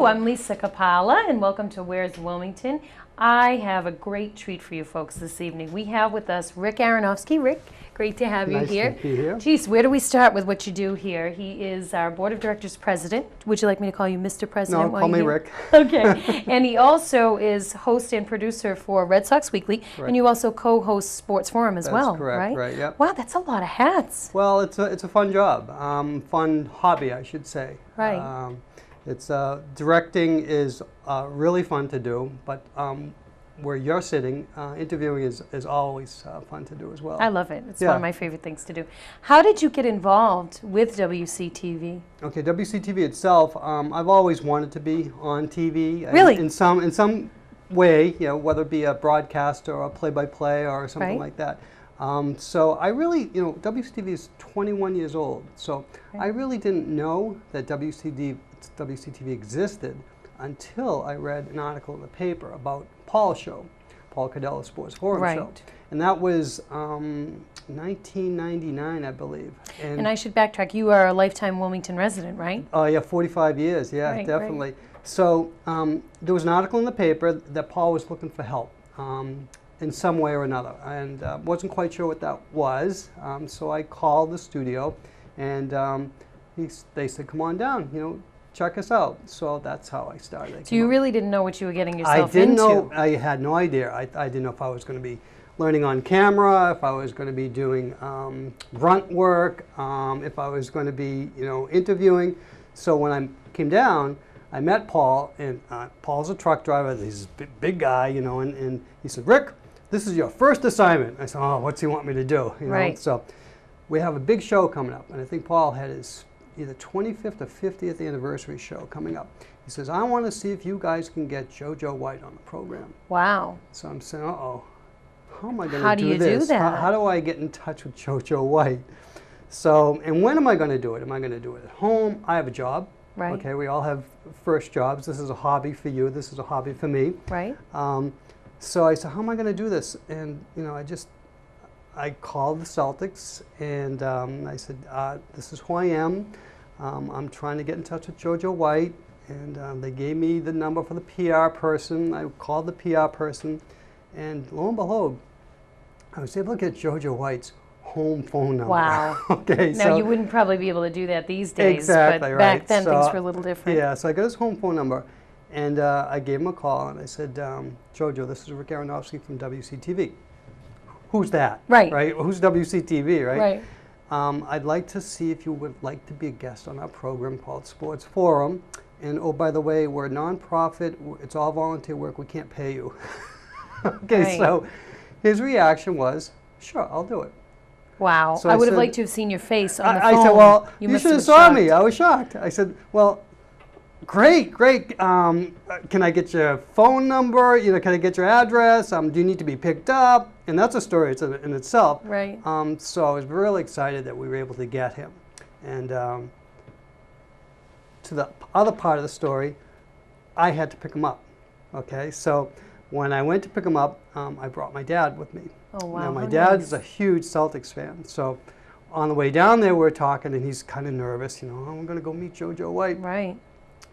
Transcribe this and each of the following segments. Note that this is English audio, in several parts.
Hello, I'm Lisa Capalla, and welcome to Where's Wilmington. I have a great treat for you folks this evening. We have with us Rick Aronosfky. Rick, great to have you here. Nice to be here. Geez, where do we start with what you do here? He is our Board of Directors President. Would you like me to call you Mr. President? No, call me Rick. Okay. And he also is host and producer for Red Sox Weekly, Right. and you also co-host Sports Forum as well, That's correct, right, yep. Wow, that's a lot of hats. Well, it's a fun job, fun hobby, I should say. Right. Directing is really fun to do, but where you're sitting, interviewing is always fun to do as well. I love it. It's one of my favorite things to do. How did you get involved with WCTV? Okay, WCTV itself, I've always wanted to be on TV. Really? In some way, you know, whether it be a broadcaster or a play-by-play or something Right. like that. So I really, you know, WCTV is 21 years old, so I really didn't know that WCTV existed until I read an article in the paper about Paul's show, Paul Cadella's Sports Forum show. Right. And that was 1999, I believe. And I should backtrack. You are a lifetime Wilmington resident, right? Oh, yeah, 45 years, yeah, Right, definitely. So there was an article in the paper that Paul was looking for help in some way or another, and wasn't quite sure what that was. So I called the studio, and they said, "Come on down, you know, check us out." So that's how I started. So you really didn't know what you were getting yourself I didn't into. know. I had no idea. I didn't know if I was going to be learning on camera, if I was going to be doing grunt work, if I was going to be, you know, interviewing. So when I came down, I met Paul, and Paul's a truck driver. He's a big guy, you know, and he said, "Rick, this is your first assignment." I said, "Oh, what's he want me to do?" You know? Right. So we have a big show coming up, and I think Paul had his either 25th or 50th anniversary show coming up. He says, "I want to see if you guys can get JoJo White on the program." Wow. So I'm saying, "Uh-oh, how am I going How to do do you this? do that? How do I get in touch with JoJo White?" So, and when am I going to do it? Am I going to do it at home? I have a job. Right. Okay, we all have first jobs. This is a hobby for you. This is a hobby for me. Right. So I said, "How am I going to do this?" And you know, I called the Celtics, and I said, "This is who I am. I'm trying to get in touch with JoJo White," and they gave me the number for the PR person. I called the PR person, and lo and behold, I was able to get JoJo White's home phone number. Wow. Okay. Now, so you wouldn't probably be able to do that these days, exactly but right. back then So, things were a little different. yeah, so I got his home phone number, and I gave him a call, and I said, "JoJo, this is Rick Aronosfky from WCTV." Who's that? Right. Right? Who's WCTV, right? Right. I'd like to see if you would like to be a guest on our program called Sports Forum. And oh, by the way, we're a nonprofit. It's all volunteer work. We can't pay you. Okay, Right. so his reaction was, "Sure, I'll do it." Wow. So I I would have said- liked to have seen your face on the I phone. said, "Well, you must should have been saw me." shocked. I was shocked. I said, "Well, great. Can I get your phone number? You know, can I get your address? Do you need to be picked up?" And that's a story in itself. Right. So I was really excited that we were able to get him. And to the other part of the story, I had to pick him up. Okay, so when I went to pick him up, I brought my dad with me. Oh, wow. Now, my how dad nice. is a huge Celtics fan. So on the way down there, we're talking, and he's kind of nervous. You know, "I'm going to go meet JoJo White." Right.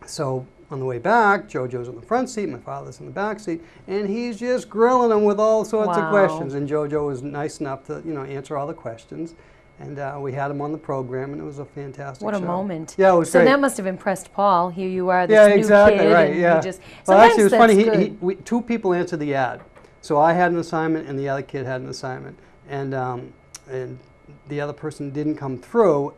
So on the way back, JoJo's in the front seat, my father's in the back seat, and he's just grilling him with all sorts of Wow. questions. And JoJo was nice enough to, you know, answer all the questions. And we had him on the program, and it was a fantastic What a show. moment. Yeah, it was So great. that must have impressed Paul. Here you are, this Yeah, new exactly, kid. right, and yeah. You just, Well, actually, it was sometimes funny. that's good. Two people answered the ad. So I had an assignment, and the other kid had an assignment. And the other person didn't come through.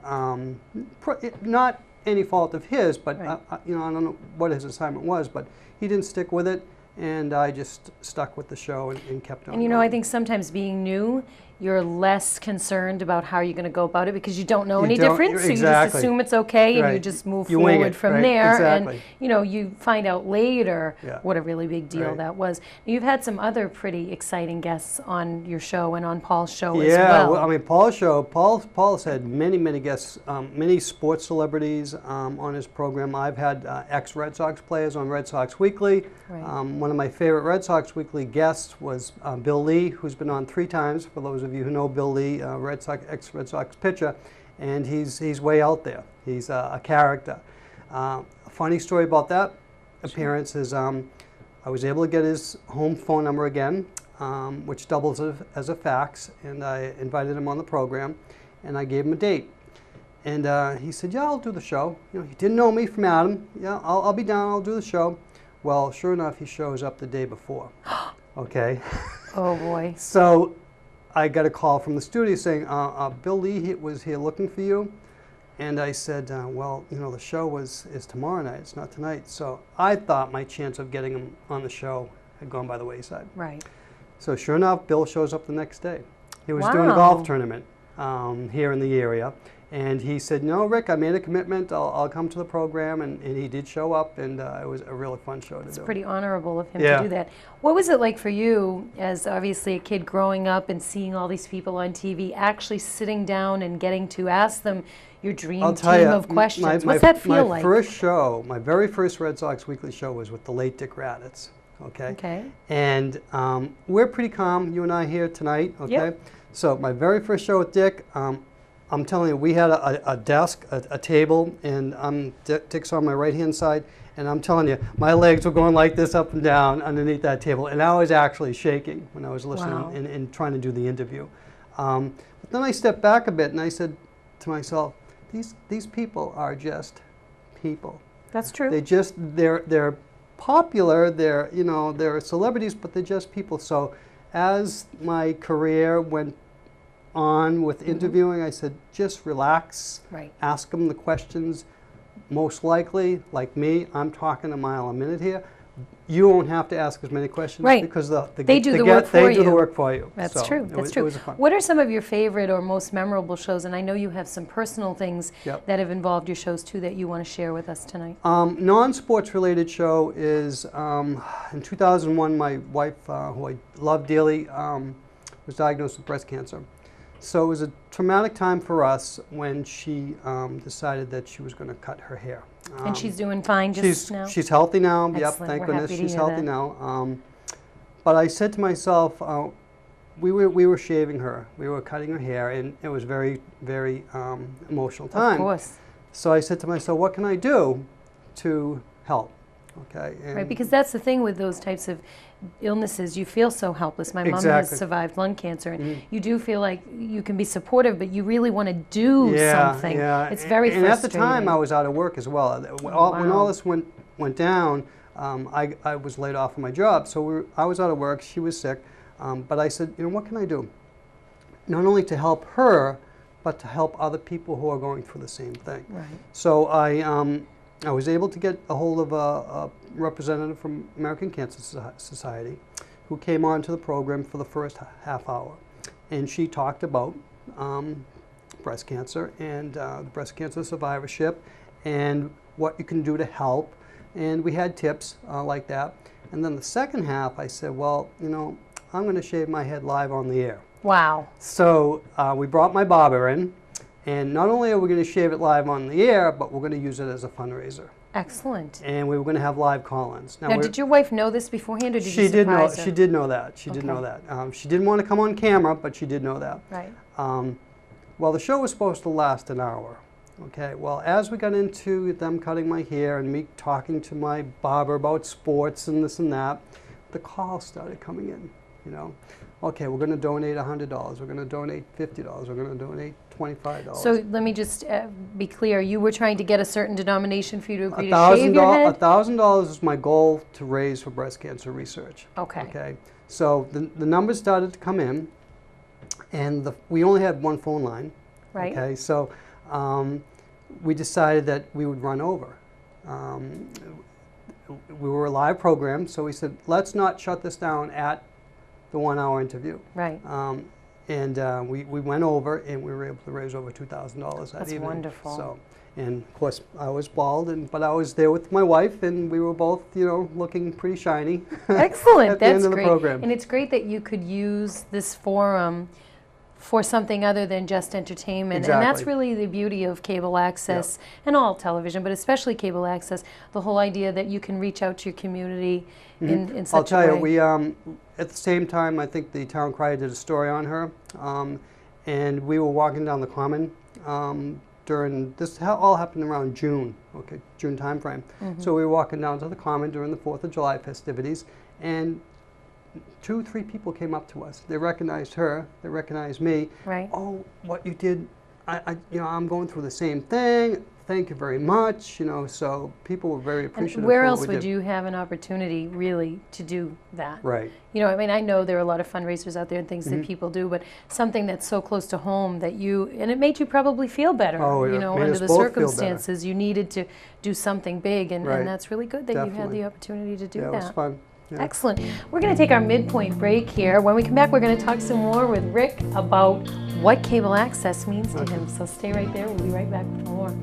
Not any fault of his, but Right. you know, I don't know what his assignment was, but he didn't stick with it, and I just stuck with the show and kept on. And you know, I going. think sometimes being new, you're less concerned about how you're going to go about it because you don't know You any don't- different. So you just exactly. assume it's okay and you Right. just move You wing forward it, from right, there. exactly. And you know, you find out later Yeah. what a really big deal Right. that was. You've had some other pretty exciting guests on your show and on Paul's show as Yeah, well. I mean, Paul's show, Paul's had many guests, many sports celebrities on his program. I've had ex-Red Sox players on Red Sox Weekly. Right. One of my favorite Red Sox Weekly guests was Bill Lee, who's been on 3 times, for those of you who know Bill Lee, ex-Red Sox pitcher, and he's way out there. He's a character. A funny story about that, appearance is I was able to get his home phone number again, which doubles as a fax, and I invited him on the program, and I gave him a date. And he said, yeah, I'll do the show. You know, he didn't know me from Adam. Yeah, I'll be down, I'll do the show. Well, sure enough, he shows up the day before. Okay. Oh boy. So I got a call from the studio saying, Bill Lee was here looking for you. And I said, well, you know, the show is tomorrow night, it's not tonight. So I thought my chance of getting him on the show had gone by the wayside. Right. So sure enough, Bill shows up the next day. He was Wow. doing a golf tournament here in the area. And he said, no, Rick, I made a commitment. I'll come to the program. And he did show up, and it was a really fun show to do. It's pretty honorable of him Yeah. to do that. What was it like for you, as obviously a kid growing up and seeing all these people on TV, actually sitting down and getting to ask them your dream I'll tell team you, of questions? my What's that feel my like? first show, my very first Red Sox Weekly show was with the late Dick Raditz. Okay. Okay. And we're pretty calm, you and I here tonight. Okay. Yep. So my very first show with Dick, I'm telling you, we had a desk, a table, and Dick's on my right-hand side, and I'm telling you, my legs were going like this up and down underneath that table, and I was actually shaking when I was listening Wow. and trying to do the interview. But then I stepped back a bit, and I said to myself, these people are just people. That's true. They're popular, they're celebrities, but they're just people. So as my career went on with interviewing, I said, just relax, Right. ask them the questions. Most likely, like me, I'm talking a mile a minute here. You won't have to ask as many questions, Right. because They do the work for they do the you. work for you. That's So true. it That's was- true. It was fun. What are some of your favorite or most memorable shows? And I know you have some personal things Yep. that have involved your shows too that you want to share with us tonight. Non-sports related show is in 2001. My wife, who I love dearly, was diagnosed with breast cancer. So it was a traumatic time for us when she decided that she was going to cut her hair. And she's doing fine just now? She's healthy now. Yep, Excellent. thank We're goodness happy to she's hear healthy that. now. But I said to myself, we were shaving her, we were cutting her hair, and it was very, very emotional time. Of course. So I said to myself, what can I do to help? Okay. And Right, because that's the thing with those types of illnesses. You feel so helpless. My mom has Exactly. survived lung cancer, and Mhm. you do feel like you can be supportive, but you really want to do something. Yeah. It's very and frustrating. at the time, I was out of work as well. When Wow. all this went down, I was laid off from my job. So I was out of work. She was sick. But I said, what can I do? Not only to help her, but to help other people who are going through the same thing. Right. So I was able to get a hold of a representative from American Cancer Society who came on to the program for the first half hour. And she talked about breast cancer and breast cancer survivorship and what you can do to help. And we had tips like that. And then the second half, I said, well, I'm going to shave my head live on the air. Wow. So we brought my barber in, and not only are we going to shave it live on the air, but we're going to use it as a fundraiser. Excellent. And we were going to have live call-ins. Now, did your wife know this beforehand, or did you She did know. surprise her? She did know that. She did know that. She didn't want to come on camera, but she did know that. Right. Well, the show was supposed to last an hour. Okay. Well, as we got into them cutting my hair and me talking to my barber about sports and this and that, the calls started coming in. Okay, we're going to donate $100. We're going to donate $50. We're going to donate $25. So let me just be clear. You were trying to get a certain denomination for you to agree to shave your head? $1,000 is my goal to raise for breast cancer research. Okay. Okay. So the numbers started to come in, and we only had one phone line. Right. Okay. So we decided that we would run over. We were a live program, so we said, let's not shut this down at the 1 hour interview. Right. And we went over, and we were able to raise over $2,000 that That's evening. wonderful. So, and of course, I was bald, but I was there with my wife, and we were both, looking pretty shiny. Excellent. at the That's end of the great. program. And it's great that you could use this forum for something other than just entertainment. And that's Exactly. really the beauty of cable access and all television, but especially cable access, the whole idea that you can reach out to your community in such I'll tell a you, way. we at the same time, I think the Town Crier did a story on her, and we were walking down the Common during, all happened around June, okay, June timeframe. So we were walking down to the Common during the 4th of July festivities, and 2, 3 people came up to us. They recognized her, they recognized me. Right. Oh, what you did, I'm going through the same thing. Thank you very much. So people were very appreciative. And where of else what we would did. you have an opportunity really to do that? Right. I mean, I know there are a lot of fundraisers out there and things that people do, but something that's so close to home that and it made you probably feel better. Oh, it made under us the both feel circumstances, you needed to do something big, and that's really good that you had Definitely. the opportunity to do Yeah, that. it was fun. Yeah. Excellent. We're going to take our midpoint break here. When we come back, we're going to talk some more with Rick about what cable access means to him. So stay right there. We'll be right back with more.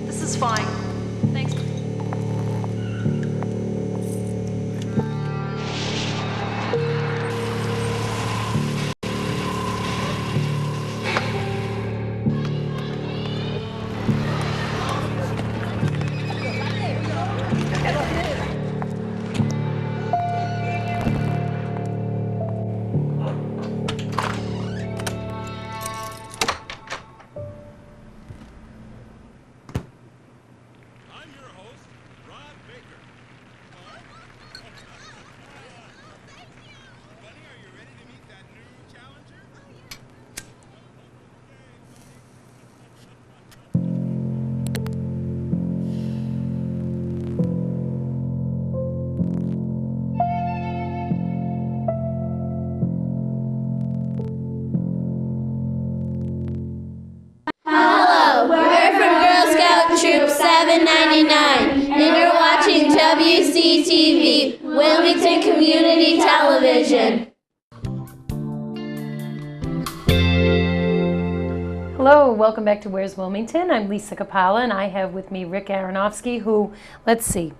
This is fine. Thanks. We're from Girl Scout Troop 799, and you're watching WCTV, Wilmington Community Television. Hello, welcome back to Where's Wilmington. I'm Lisa Capalla, and I have with me Rick Aronosfky, who, let's see,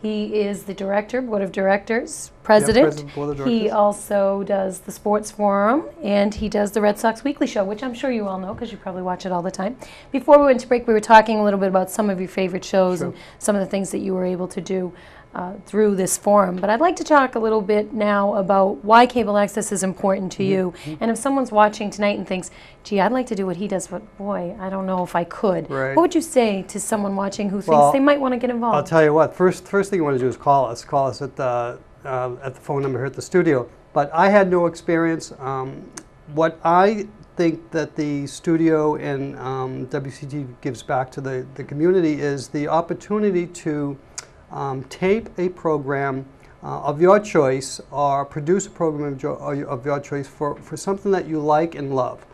he is the director, board of directors, president. President, board of directors. He also does the sports forum, and he does the Red Sox Weekly Show, which I'm sure you all know because you probably watch it all the time. Before we went to break, we were talking a little bit about some of your favorite shows and some of the things that you were able to do through this forum. But I'd like to talk a little bit now about why cable access is important to you. And if someone's watching tonight and thinks, gee, I'd like to do what he does, but boy, I don't know if I could. Right. What would you say to someone watching who thinks they might want to get involved? I'll tell you what, first thing you want to do is call us. Call us at the phone number here at the studio. But I had no experience. What I think that the studio and WCT gives back to the community is the opportunity to tape a program of your choice or produce a program of your choice for something that you like and love.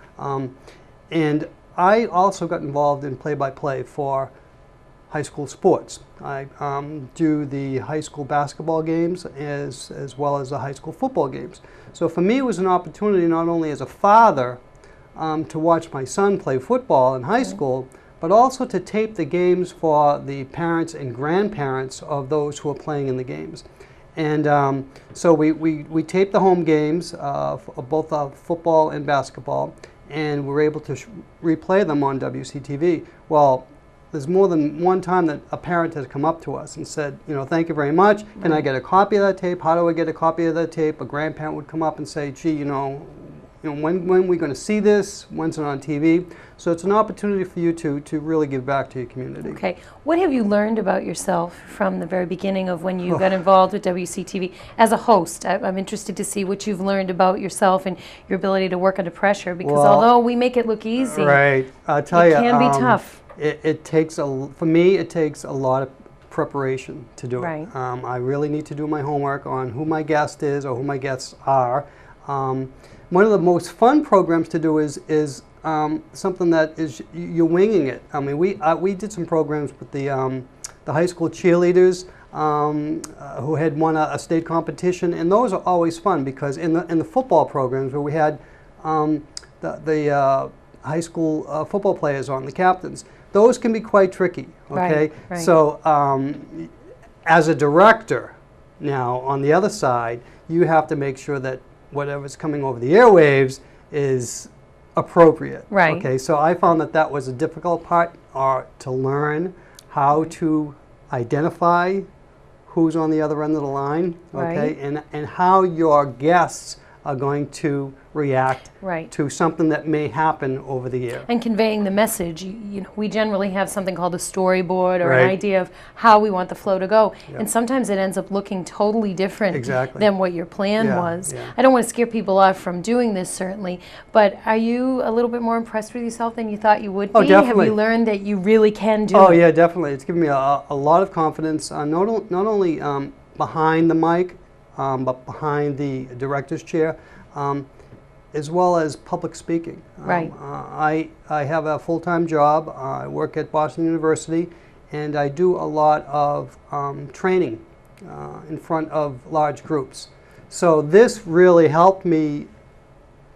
And I also got involved in play-by-play for high school sports. I do the high school basketball games as well as the high school football games. So for me it was an opportunity not only as a father to watch my son play football in high school, but also to tape the games for the parents and grandparents of those who are playing in the games. And so we taped the home games of both football and basketball, and we're able to replay them on WCTV. Well, there's more than one time that a parent has come up to us and said, thank you very much. Can I get a copy of that tape? How do I get a copy of that tape? A grandparent would come up and say, gee, when are we going to see this? When's it on TV? So it's an opportunity for you to really give back to your community. Okay. What have you learned about yourself from the very beginning of when you got involved with WCTV as a host? I'm interested to see what you've learned about yourself and your ability to work under pressure, because although we make it look easy, right. I'll tell you, it can be tough. It takes for me, it takes a lot of preparation to do Right. it. I really need to do my homework on who my guest is or who my guests are. One of the most fun programs to do is something that is you're winging it. I mean, we did some programs with the high school cheerleaders who had won a state competition, and those are always fun because in the football programs where we had the high school football players on, the captains, those can be quite tricky. Okay, right. So as a director, now on the other side, you have to make sure that whatever's coming over the airwaves is appropriate. Right. Okay, so I found that was a difficult part, to learn how to identify who's on the other end of the line, okay, Right. and how your guests are going to react Right. to something that may happen over the year. And conveying the message. You know, we generally have something called a storyboard or an Right. idea of how we want the flow to go. Yep. And sometimes it ends up looking totally different Exactly. than what your plan Yeah, was. yeah. I don't want to scare people off from doing this, certainly, but are you a little bit more impressed with yourself than you thought you would be? Oh, definitely. Have you learned that you really can do Oh it? yeah, definitely. It's given me a lot of confidence, not only behind the mic, but behind the director's chair, as well as public speaking. Right. I have a full-time job. I work at Boston University, and I do a lot of training in front of large groups. So this really helped me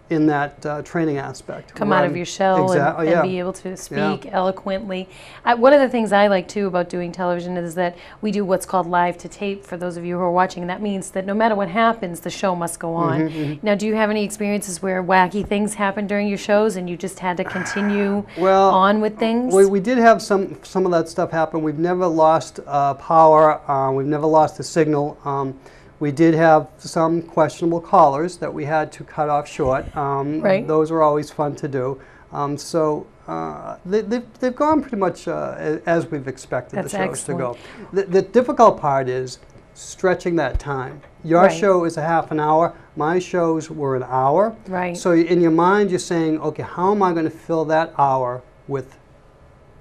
in that training aspect. Come where out of I'm- your shell Exactly, and yeah. be able to speak eloquently. One of the things I like too about doing television is that we do what's called live to tape for those of you who are watching, and that means that no matter what happens, the show must go on. Now, do you have any experiences where wacky things happened during your shows and you just had to continue Well, on with things? We did have some of that stuff happen. We've never lost power. We've never lost the signal. We did have some questionable callers that we had to cut off short. Right. Those are always fun to do. They've gone pretty much as we've expected That's the shows to go. excellent. The difficult part is stretching that time. Your Right. show is a half an hour. My shows were an hour. Right. So in your mind, you're saying, okay, how am I going to fill that hour with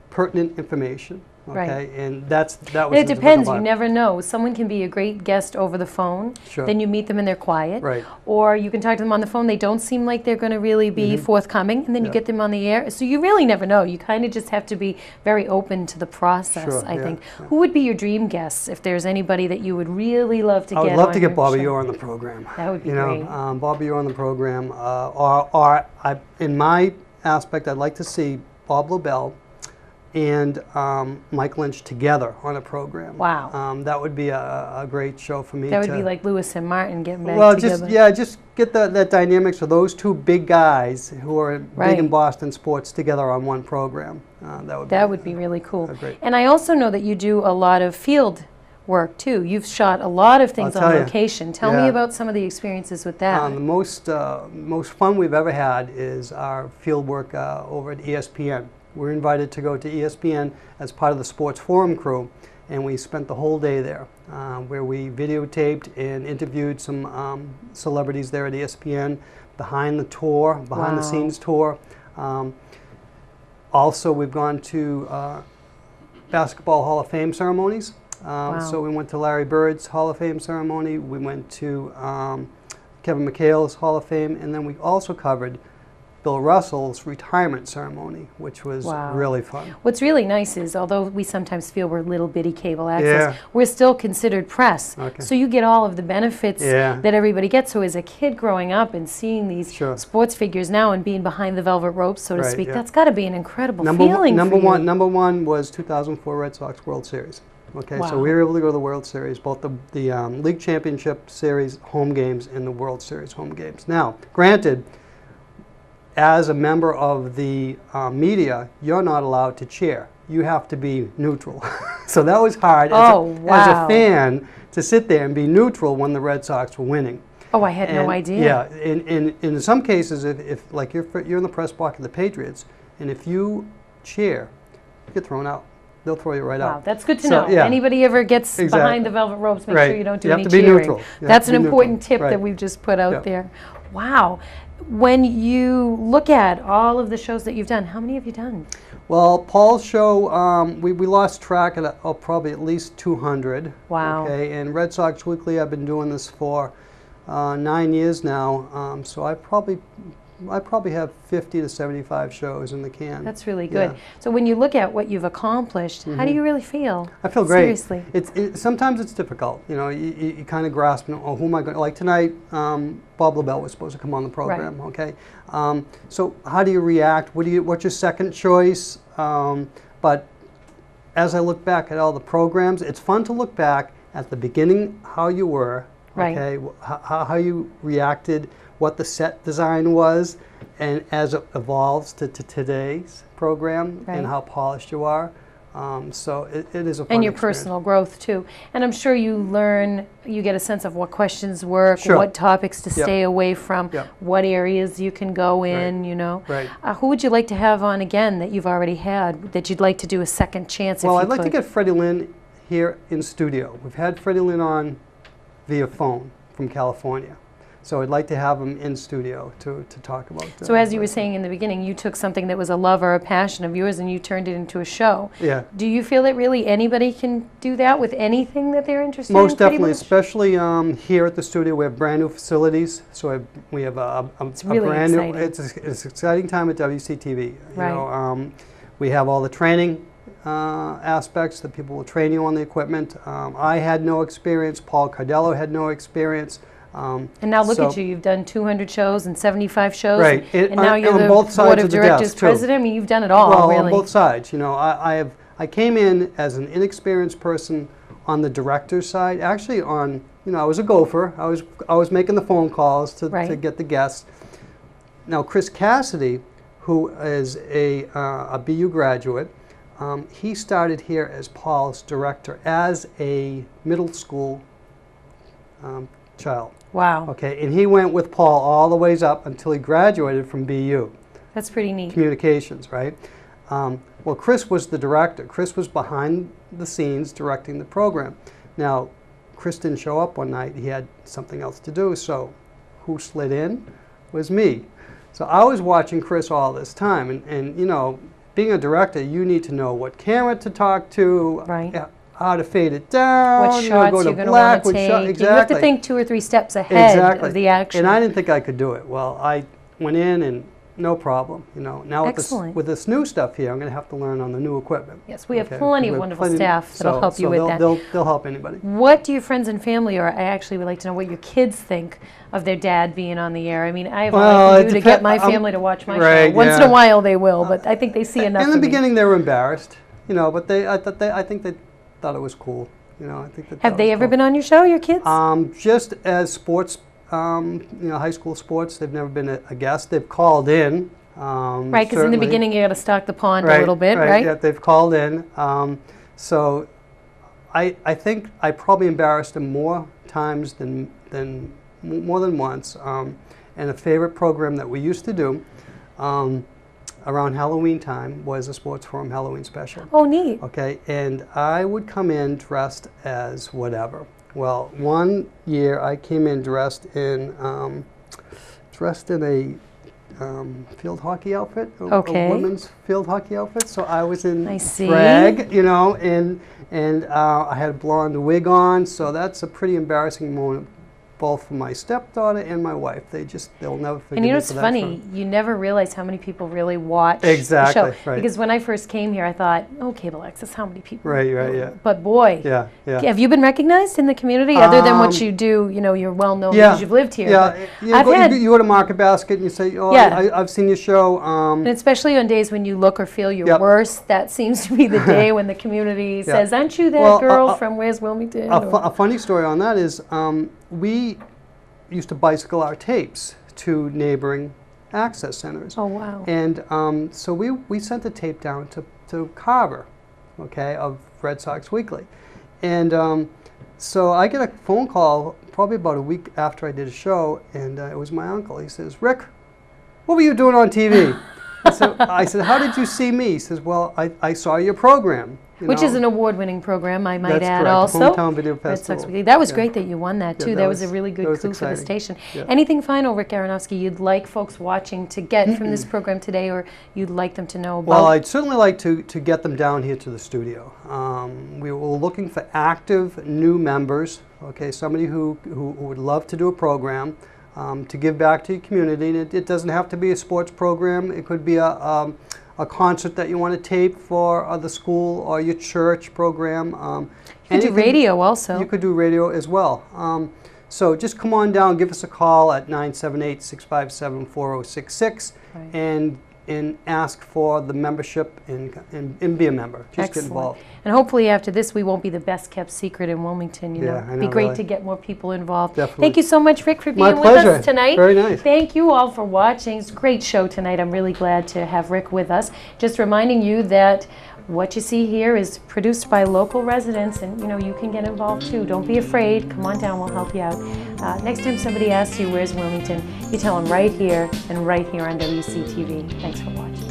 pertinent information? Okay, Right. and that was. And it the difficult depends. You part. never know. Someone can be a great guest over the phone. Sure. Then you meet them and they're quiet. Right. Or you can talk to them on the phone. They don't seem like they're going to really be forthcoming. And then you Yeah. get them on the air. So you really never know. You kind of just have to be very open to the process, Sure, I yeah, think. yeah. Who would be your dream guests if there's anybody that you would really love to I get would love on to your get Bobby show? Orr on the program. That would be you know, great. Bobby Orr on the program, or in my aspect, I'd like to see Bob Lobel and Mike Lynch together on a program. Wow. That would be a great show for me. That would to, be like Lewis and Martin getting back well, together. just get that dynamics of those two big guys who are Right. big in Boston sports together on one program. That would be really cool. great. And I also know that you do a lot of field work too. You've shot a lot of things I'll on tell ya. location. Tell me Yeah. about some of the experiences with that. The most fun we've ever had is our field work over at ESPN. We're invited to go to ESPN as part of the Sports Forum crew, and we spent the whole day there, where we videotaped and interviewed some celebrities there at ESPN behind the tour, behind the scenes tour. Also, we've gone to Basketball Hall of Fame ceremonies. So we went to Larry Bird's Hall of Fame ceremony. We went to Kevin McHale's Hall of Fame, and then we also covered Bill Russell's retirement ceremony, which was Wow. really fun. What's really nice is, although we sometimes feel we're little bitty cable access, Yeah. we're still considered press. Okay. So you get all of the benefits Yeah. that everybody gets. So as a kid growing up and seeing these Sure. sports figures now and being behind the velvet ropes, so to Right, speak, yeah. that's got to be an incredible Number feeling one, for you. number one was 2004 Red Sox World Series. Okay, so Wow. we were able to go to the World Series, both the League Championship Series home games and the World Series home games. Now, granted, as a member of the media, you're not allowed to cheer. You have to be neutral. So that was hard as Oh, as wow. a fan to sit there and be neutral when the Red Sox were winning. Oh, I had no And, idea. Yeah, in some cases, if like you're in the press box of the Patriots, and if you cheer, you get thrown out. They'll throw you right Wow, out. that's good to So, know. yeah. Anybody ever gets Exactly. behind the velvet ropes, make Right. sure you don't do You any have to be cheering. neutral. You have That's to an be important neutral. tip that Right. we've just put out Yeah. there. Wow. When you look at all of the shows that you've done, how many have you done? Well, Paul's show, we lost track of probably at least 200. Wow. Okay, and Red Sox Weekly, I've been doing this for 9 years now, so I probably have 50 to 75 shows in the can. That's really good. Yeah. So when you look at what you've accomplished, how do you really feel? I feel great. Seriously. Sometimes it's difficult. You know, you kind of grasp, oh, who am I going to, like tonight, Bob Lobel was supposed to come on the program, okay? So how do you react? What's your second choice? But as I look back at all the programs, it's fun to look back at the beginning, how you were, Right. okay? How you reacted, what the set design was, and as it evolves to today's program Right. and how polished you are. So it is a fun And your experience. personal growth too. And I'm sure you learn, you get a sense of what questions work, Sure. what topics to Yep. stay away from, Yep. what areas you can go in, Right. you know. Right. Who would you like to have on again that you've already had, that you'd like to do a second chance Well, if you I'd like to could? get Freddie Lynn here in studio. We've had Freddie Lynn on via phone from California. So I'd like to have him in studio to talk about So as you were saying in the beginning, you took something that was a love or a passion of yours and you turned it into a show. Yeah. Do you feel that really anybody can do that with anything that they're interested in? Most pretty definitely, much? especially here at the studio. We have brand new facilities, so we have a really brand exciting. new. It's an exciting time at WCTV. Right. You know, we have all the training aspects that people will train you on the equipment. I had no experience. Paul Cardello had no experience. And now look at you, you've done 200 shows and 75 shows. Right. And now you're on the both sides Board of of the Directors desk, too. president. I mean, you've done it all, Well, really. on both sides. You know, I came in as an inexperienced person on the director's side. Actually, you know, I was a gopher. I was making the phone calls to Right. get the guests. Now, Chris Cassidy, who is a BU graduate, he started here as Paul's director as a middle school child. Wow. Okay, and he went with Paul all the ways up until he graduated from BU. That's pretty neat. Communications, right? Well, Chris was the director. Chris was behind the scenes directing the program. Now, Chris didn't show up one night. He had something else to do, so who slid in was me. So I was watching Chris all this time, and you know, being a director, you need to know what camera to talk to, Right. how to fade it down, What you know, shots go to you're going to black, want to what shot- take. exactly. You have to think 2 or 3 steps ahead Exactly. of the action. And I didn't think I could do it. Well, I went in and no problem. You know, now Excellent. with this new stuff here, I'm going to have to learn on the new equipment. Yes, we have Okay? plenty of We have wonderful plenty- staff that'll help you so with they'll, that. They'll help anybody. What do your friends and family, or I actually would like to know what your kids think of their dad being on the air? I mean, I have all Well, I it can do to depen- get my family to watch my right, show. Once in yeah. a while they will, but I think they see enough In the of me. beginning, they were embarrassed, you know, but I think they thought it was cool. You know, I think that Have they ever been on your show, your kids? Just as sports, you know, high school sports, they've never been a guest. They've called in. Right, because in the certainly. beginning you got to stock the pond a little bit, right? Yeah, they've called in. So I think I probably embarrassed them more times than more than once. And a favorite program that we used to do around Halloween time was a Sports Forum Halloween special. Oh, neat. Okay, and I would come in dressed as whatever. Well, one year I came in dressed in a field hockey outfit, Okay. a women's field hockey outfit. So I was in I see. drag, you know, and I had a blonde wig on. So that's a pretty embarrassing moment, both for my stepdaughter and my wife. They'll never forgive And you know me what's for that. funny? You never realize how many people really watch Exactly, the show. right. Because when I first came here, I thought, oh, cable access, how many people? Right, yeah. But boy, Yeah, yeah. have you been recognized in the community other than what you do? You know, you're well known because you've lived here. Yeah, but you I've go, had, you go to Market Basket and you say, oh, Yeah. I've seen your show. and especially on days when you look or feel your Yep. worst, that seems to be the day when the community says, aren't you that Well, girl from where's Wilmington? Or- A funny story on that is we used to bicycle our tapes to neighboring access centers. oh, wow. And so we sent a tape down to Carver, okay, of Red Sox Weekly. And so I get a phone call probably about a week after I did a show, and it was my uncle. He says, Rick, what were you doing on TV? I said, how did you see me? He says, well, I saw your program. You Which know? is an award-winning program, I might That's add correct. also. Hometown Video Red Festival. Sox Weekly. That was Yeah. great that you won that, too. Yeah, that was a really good that was coup for the exciting. station. Yeah. Anything final, Rick Aronosfky, you'd like folks watching to get from this program today, or you'd like them to know about? Well, I'd certainly like to get them down here to the studio. We were looking for active new members, okay, somebody who would love to do a program to give back to your community. And it doesn't have to be a sports program. It could be a concert that you want to tape for the school or your church program. You could do radio also. You could do radio as well. So just come on down, give us a call at 978-657-4066 Right. and ask for the membership and be a member. Just get involved. And hopefully after this, we won't be the best kept secret in Wilmington. You Yeah, know, I it'd be know, great really. to get more people involved. Definitely. Thank you so much, Rick, for My being with pleasure. us tonight. Very nice. Thank you all for watching. It's a great show tonight. I'm really glad to have Rick with us. Just reminding you that What you see here is produced by local residents, and you can get involved too. Don't be afraid. Come on down, we'll help you out. Next time somebody asks you where's Wilmington, you tell them right here and right here on WCTV. Thanks for watching.